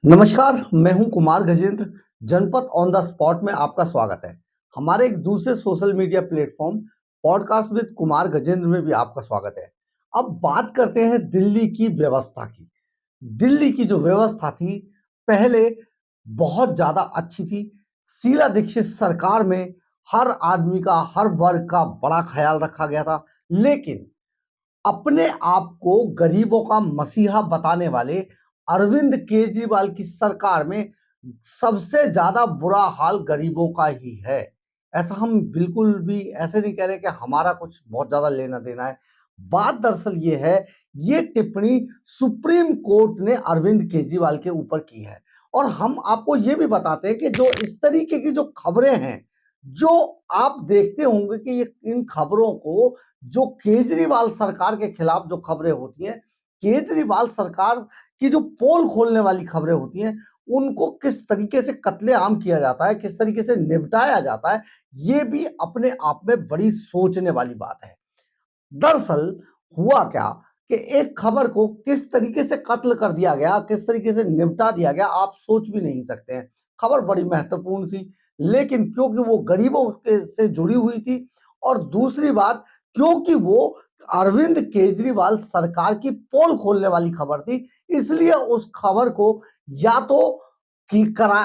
नमस्कार, मैं हूं कुमार गजेंद्र। जनपद ऑन द स्पॉट में आपका स्वागत है। हमारे एक दूसरे social media platform podcast with Kumar Gajendra में भी आपका स्वागत है। अब बात करते हैं दिल्ली की व्यवस्था की। दिल्ली की जो व्यवस्था थी पहले बहुत ज्यादा अच्छी थी। शीला दीक्षित सरकार में हर आदमी का, हर वर्ग का बड़ा ख्याल रखा गया था। लेकिन अपने आप को गरीबों का मसीहा बताने वाले अरविंद केजरीवाल की सरकार में सबसे ज्यादा बुरा हाल गरीबों का ही है। ऐसा हम बिल्कुल भी ऐसे नहीं कह रहे कि हमारा कुछ बहुत ज्यादा लेना देना है। बात दरअसल ये है, ये टिप्पणी सुप्रीम कोर्ट ने अरविंद केजरीवाल के ऊपर की है। और हम आपको ये भी बताते हैं कि जो इस तरीके की जो खबरें हैं, जो आप देखते होंगे कि ये इन खबरों को, जो केजरीवाल सरकार के खिलाफ जो खबरें होती हैं, केजरीवाल सरकार की जो पोल खोलने वाली खबरें होती हैं, उनको किस तरीके से कत्लेआम किया जाता है, किस तरीके से निपटाया जाता है, ये भी अपने आप में बड़ी सोचने वाली बात है। दरअसल हुआ क्या कि एक खबर को किस तरीके से कत्ल कर दिया गया, किस तरीके से निपटा दिया गया, आप सोच भी नहीं सकते हैं। खबर बड़ी महत्वपूर्ण थी, लेकिन क्योंकि वो गरीबों के से जुड़ी हुई थी, और दूसरी बात क्योंकि वो अरविंद केजरीवाल सरकार की पोल खोलने वाली खबर थी, इसलिए उस खबर को या तो कि करा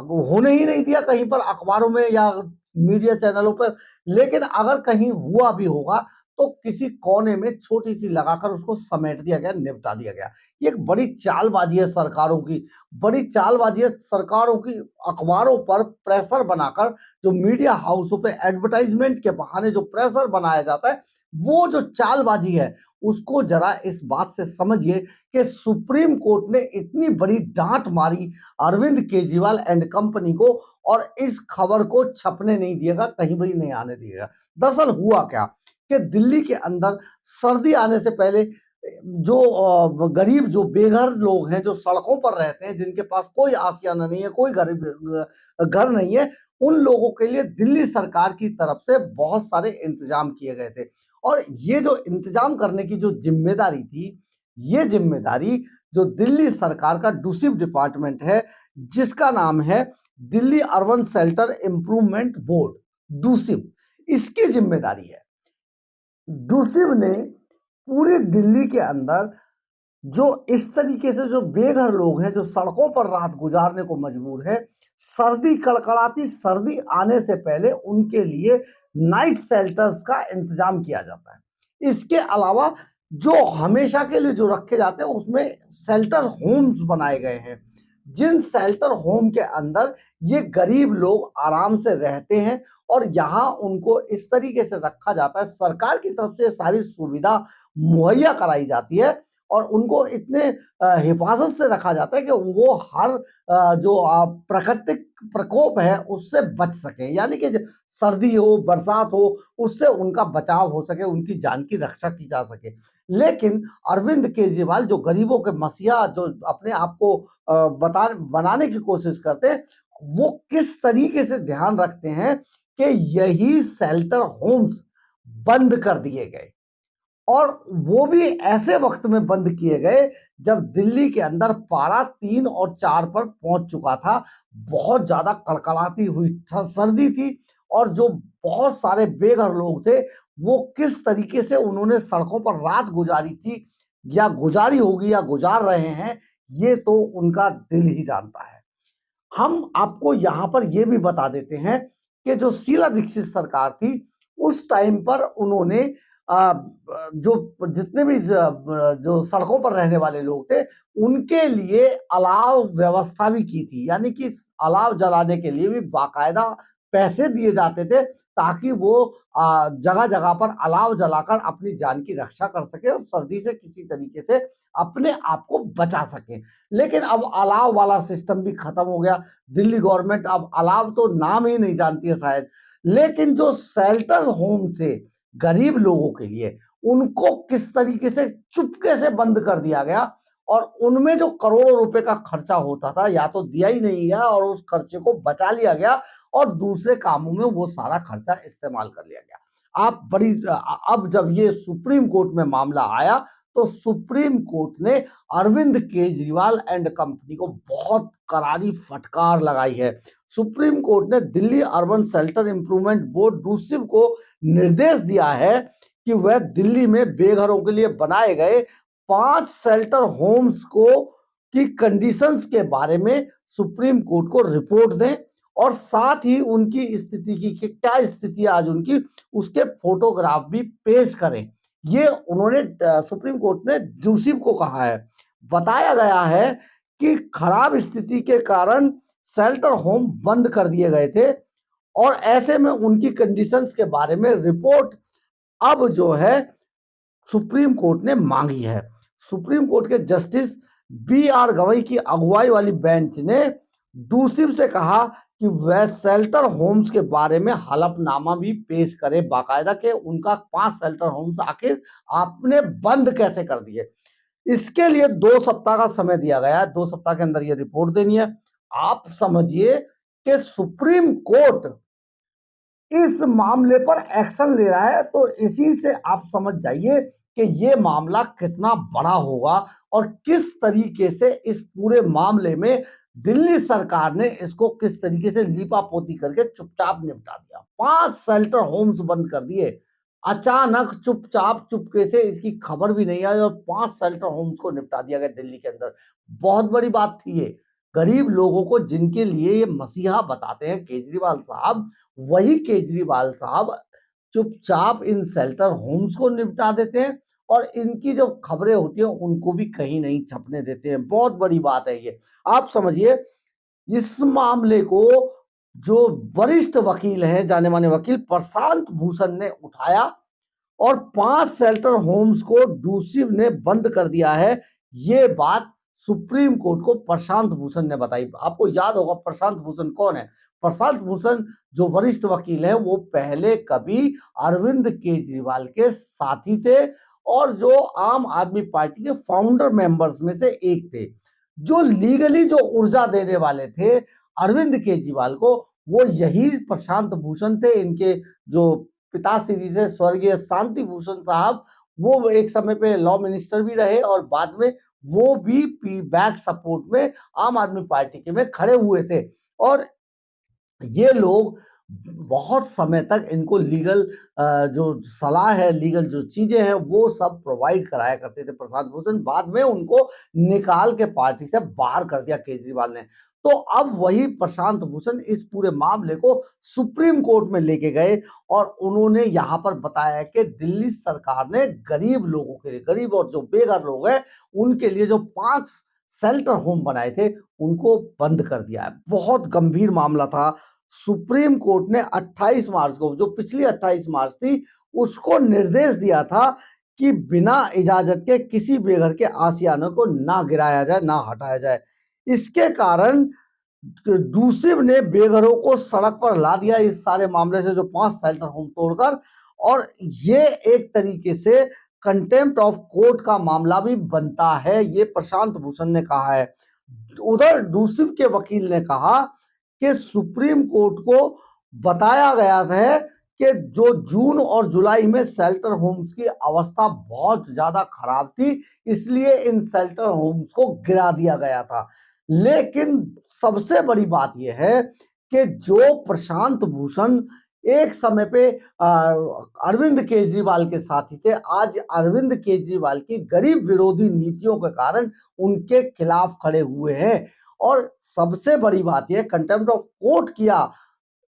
होने ही नहीं दिया कहीं पर अखबारों में या मीडिया चैनलों पर। लेकिन अगर कहीं हुआ भी होगा तो किसी कोने में छोटी सी लगाकर उसको समेट दिया गया, निपटा दिया गया। ये एक बड़ी चालबाजी है सरकारों की, बड़ी चालबाजी है सरकारों की। अखबारों पर प्रेशर बनाकर, जो मीडिया हाउसों पे एडवर्टाइजमेंट के बहाने जो प्रेशर बनाया जाता है, वो जो चालबाजी है, उसको जरा इस बात से समझिए कि सुप्रीम कोर्ट ने इतनी बड़ी डांट मारी अरविंद केजरीवाल एंड कंपनी को, और इस खबर को छपने नहीं दिएगा, कहीं भी नहीं आने दिएगा। दरअसल हुआ क्या कि दिल्ली के अंदर सर्दी आने से पहले जो गरीब, जो बेघर लोग हैं, जो सड़कों पर रहते हैं, जिनके पास कोई आशियाना नहीं है, कोई घर नहीं है, उन लोगों के लिए दिल्ली सरकार की तरफ से बहुत सारे इंतजाम किए गए थे। और ये जो इंतजाम करने की जो जिम्मेदारी थी, ये जिम्मेदारी जो दिल्ली सरकार का डूसिप डिपार्टमेंट है, जिसका नाम है Delhi Urban Shelter Improvement Board, DUSIB, इसकी जिम्मेदारी है। डूसिब ने पूरी दिल्ली के अंदर जो इस तरीके से जो बेघर लोग हैं, जो सड़कों पर रात गुजारने को मजबूर है, सर्दी, कड़कड़ाती सर्दी आने से पहले उनके लिए नाइट शेल्टर्स का इंतजाम किया जाता है। इसके अलावा जो हमेशा के लिए जो रखे जाते हैं, उसमें शेल्टर होम्स बनाए गए हैं, जिन शेल्टर होम के अंदर ये गरीब लोग आराम से रहते हैं, और यहाँ उनको इस तरीके से रखा जाता है, सरकार की तरफ से सारी सुविधा मुहैया कराई जाती है, और उनको इतने हिफाजत से रखा जाता है कि वो हर जो प्राकृतिक प्रकोप है उससे बच सके, यानी कि सर्दी हो, बरसात हो, उससे उनका बचाव हो सके, उनकी जान की रक्षा की जा सके। लेकिन अरविंद केजरीवाल जो गरीबों के मसीहा, जो अपने आप को बता बनाने की कोशिश करते हैं, वो किस तरीके से ध्यान रखते हैं कि यही शेल्टर होम्स बंद कर दिए गए, और वो भी ऐसे वक्त में बंद किए गए जब दिल्ली के अंदर पारा 3 और 4 पर पहुंच चुका था। बहुत ज्यादा कड़कड़ाती हुई सर्दी थी, और जो बहुत सारे बेघर लोग थे, वो किस तरीके से उन्होंने सड़कों पर रात गुजारी थी, या गुजारी होगी, या गुजार रहे हैं, ये तो उनका दिल ही जानता है। हम आपको यहाँ पर ये भी बता देते हैं कि जो शीला दीक्षित सरकार थी, उस टाइम पर उन्होंने जो जितने भी जो सड़कों पर रहने वाले लोग थे, उनके लिए अलाव व्यवस्था भी की थी, यानी कि अलाव जलाने के लिए भी बाकायदा पैसे दिए जाते थे, ताकि वो जगह जगह पर अलाव जलाकर अपनी जान की रक्षा कर सके, और सर्दी से किसी तरीके से अपने आप को बचा सके। लेकिन अब अलाव वाला सिस्टम भी खत्म हो गया। दिल्ली गवर्नमेंट अब अलाव तो नाम ही नहीं जानती है शायद। लेकिन जो शेल्टर होम थे गरीब लोगों के लिए, उनको किस तरीके से चुपके से बंद कर दिया गया, और उनमें जो करोड़ों रुपए का खर्चा होता था, या तो दिया ही नहीं गया, और उस खर्चे को बचा लिया गया, और दूसरे कामों में वो सारा खर्चा इस्तेमाल कर लिया गया। आप बड़ी अब जब ये सुप्रीम कोर्ट में मामला आया, तो सुप्रीम कोर्ट ने अरविंद केजरीवाल एंड कंपनी को बहुत करारी फटकार लगाई है। सुप्रीम कोर्ट ने Delhi Urban Shelter Improvement Board DUSIB को निर्देश दिया है कि वह दिल्ली में बेघरों के लिए बनाए गए 5 शेल्टर होम्स को की कंडीशंस के बारे में सुप्रीम कोर्ट को रिपोर्ट दें और साथ ही उनकी स्थिति की क्या स्थिति है आज उनकी, उसके फोटोग्राफ भी पेश करें। ये उन्होंने सुप्रीम कोर्ट ने डूसिब को कहा है। बताया गया है कि खराब स्थिति के कारण शेल्टर होम बंद कर दिए गए थे और ऐसे में उनकी कंडीशंस के बारे में रिपोर्ट अब जो है सुप्रीम कोर्ट ने मांगी है। सुप्रीम कोर्ट के जस्टिस बी.आर. गवई की अगुवाई वाली बेंच ने डूसिब से कहा कि वह शेल्टर होम्स के बारे में हलफनामा भी पेश करे बाकायदा के उनका 5 शेल्टर होम्स आखिर आपने बंद कैसे कर दिए। इसके लिए 2 सप्ताह का समय दिया गया है, 2 सप्ताह के अंदर ये रिपोर्ट देनी है। आप समझिए कि सुप्रीम कोर्ट इस मामले पर एक्शन ले रहा है, तो इसी से आप समझ जाइए कि ये मामला कितना बड़ा होगा और किस तरीके से इस पूरे मामले में दिल्ली सरकार ने इसको किस तरीके से लीपापोती करके चुपचाप निपटा दिया। 5 शेल्टर होम्स बंद कर दिए, अचानक चुपचाप चुपके से, इसकी खबर भी नहीं आई और 5 शेल्टर होम्स को निपटा दिया गया दिल्ली के अंदर। बहुत बड़ी बात थी ये। गरीब लोगों को जिनके लिए ये मसीहा बताते हैं केजरीवाल साहब, वही केजरीवाल साहब चुपचाप इन शेल्टर होम्स को निपटा देते हैं और इनकी जो खबरें होती हैं उनको भी कहीं नहीं छपने देते हैं। बहुत बड़ी बात है ये। आप समझिए इस मामले को जो वरिष्ठ वकील हैं, जाने माने वकील प्रशांत भूषण ने उठाया और 5 शेल्टर होम्स को डूसिब ने बंद कर दिया है। ये बात सुप्रीम कोर्ट को प्रशांत भूषण ने बताई। आपको याद होगा प्रशांत भूषण कौन है? प्रशांत भूषण जो वरिष्ठ वकील है वो पहले कभी अरविंद केजरीवाल के साथी थे और जो आम आदमी पार्टी के फाउंडर मेंबर्स में से एक थे। जो लीगली जो ऊर्जा देने वाले थे अरविंद केजरीवाल को, वो यही प्रशांत भूषण थे। इनके जो पिताश्री से स्वर्गीय शांति भूषण साहब, वो एक समय पे लॉ मिनिस्टर भी रहे और बाद में वो भी बैक सपोर्ट में आम आदमी पार्टी के में खड़े हुए थे और ये लोग बहुत समय तक इनको लीगल जो सलाह है, लीगल जो चीजें हैं वो सब प्रोवाइड कराया करते थे प्रशांत भूषण। बाद में उनको निकाल के पार्टी से बाहर कर दिया केजरीवाल ने। तो अब वही प्रशांत भूषण इस पूरे मामले को सुप्रीम कोर्ट में लेके गए और उन्होंने यहाँ पर बताया कि दिल्ली सरकार ने गरीब लोगों के लिए, गरीब और जो बेघर लोग हैं उनके लिए जो 5 शेल्टर होम बनाए थे उनको बंद कर दिया है। बहुत गंभीर मामला था। सुप्रीम कोर्ट ने 28 मार्च को, जो पिछली 28 मार्च थी, उसको निर्देश दिया था कि बिना इजाजत के किसी बेघर के आशियाने को ना गिराया जाए, ना हटाया जाए। इसके कारण डूसिब ने बेघरों को सड़क पर ला दिया इस सारे मामले से, जो 5 शेल्टर होम तोड़कर, और ये एक तरीके से कंटेम्प्ट ऑफ कोर्ट का मामला भी बनता है, ये प्रशांत भूषण ने कहा है। उधर डूसिब के वकील ने कहा कि सुप्रीम कोर्ट को बताया गया था कि जो जून और जुलाई में शेल्टर होम्स की अवस्था बहुत ज्यादा खराब थी, इसलिए इन शेल्टर होम्स को गिरा दिया गया था। लेकिन सबसे बड़ी बात यह है कि जो प्रशांत भूषण एक समय पे अरविंद केजरीवाल के साथी थे, आज अरविंद केजरीवाल की गरीब विरोधी नीतियों के कारण उनके खिलाफ खड़े हुए हैं। और सबसे बड़ी बात यह, कंटेम्प्ट ऑफ कोर्ट किया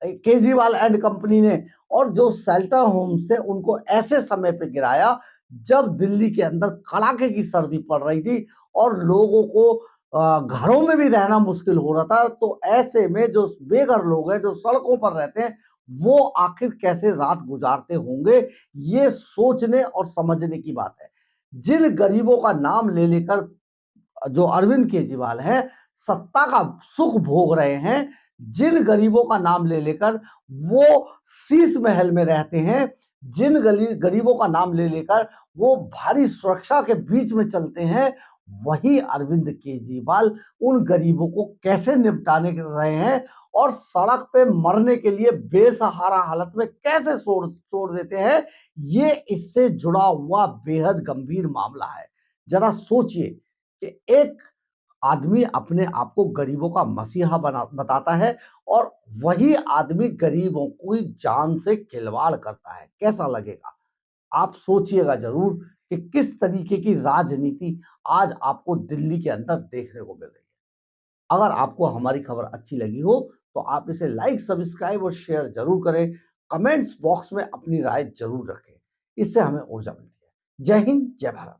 केजरीवाल एंड कंपनी ने, और जो शेल्टर होम से उनको ऐसे समय पे गिराया जब दिल्ली के अंदर कड़ाके की सर्दी पड़ रही थी और लोगों को घरों में भी रहना मुश्किल हो रहा था। तो ऐसे में जो बेघर लोग हैं, जो सड़कों पर रहते हैं, वो आखिर कैसे रात गुजारते होंगे, ये सोचने और समझने की बात है। जिन गरीबों का नाम ले लेकर जो अरविंद केजरीवाल है सत्ता का सुख भोग रहे हैं, जिन गरीबों का नाम ले लेकर वो शीश महल में रहते हैं, जिन गरीबों का नाम ले लेकर वो भारी सुरक्षा के बीच में चलते हैं, वही अरविंद केजरीवाल उन गरीबों को कैसे निपटाने रहे हैं और सड़क पे मरने के लिए बेसहारा हालत में कैसे छोड़ देते हैं, ये इससे जुड़ा हुआ बेहद गंभीर मामला है। जरा सोचिए कि एक आदमी अपने आप को गरीबों का मसीहा बताता है और वही आदमी गरीबों की जान से खिलवाड़ करता है। कैसा लगेगा? आप सोचिएगा जरूर कि किस तरीके की राजनीति आज आपको दिल्ली के अंदर देखने को मिल रही है। अगर आपको हमारी खबर अच्छी लगी हो तो आप इसे लाइक, सब्सक्राइब और शेयर जरूर करें। कमेंट्स बॉक्स में अपनी राय जरूर रखें। इससे हमें ऊर्जा मिलती है। जय हिंद, जय भारत।